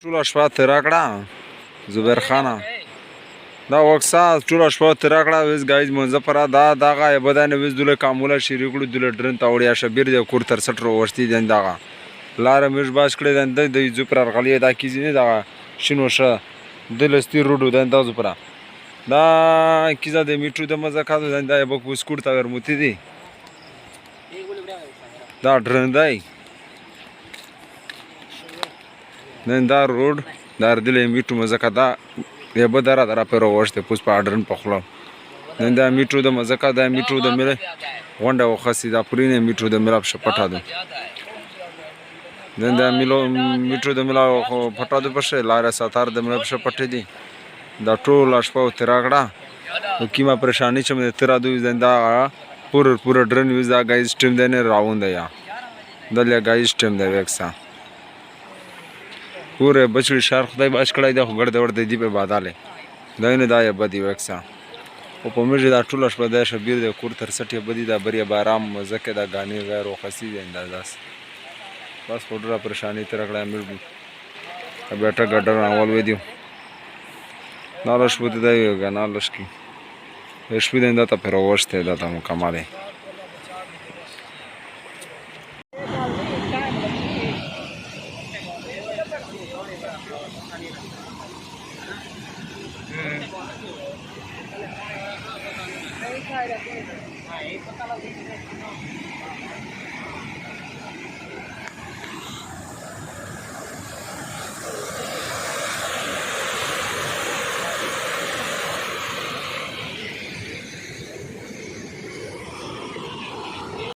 ټوله شپه تېره کړه زبیر خانه دا وکسا ټوله شپه تېره کړه ویس ګایز منځه پره دا دغه بدن ویس دوله کاموله شیری کړو دوله ډرن تاوړیا شبیر دی کور تر سټ روشتي دین دغه لاره مش باش کړی دین د زپر غلی دا کیږي نه دغه شنو شه د لستی روډو دین دا زپر دا کیزه د میټرو د مزه کاوه دین دا یو بسکوټ تا ورموتی دی دا ډرن دی نن دا روډ دا دلې میټرو مزه کا دا یبه درا درا پر وشته پوس په اډرن پخلو نن دا میټرو د مزه کا دا میټرو د مله غونډه وخصي دا پرینه میټرو د مله په پټا ده نن دا میټرو د مله پټا ده په شه لار ساتار د مله په پټه دي دا ټول شپه تیراغړه کیما پریشانی چې مې تیرا دوی زنده پور ډرن یوز دا گایز ټیم دنه راوند یا دلیا گایز ټیم دی وکسا پوره بچړي شهر خدای باش کړای دا غړ د ور د دی په باداله دا نه دا یې بدی وکسا او په مې دا ټول شپه د شبیر د کور تر سټي بدی دا بریا بارام مزکه دا غانی غیر او خسي د اندازاس بس فوټرا پریشانی تر کړه مې بیٹا ګډر اول و دیو نالش بده دا یو غنالش کی شپې د انده ته پر وشته دا ته مکمله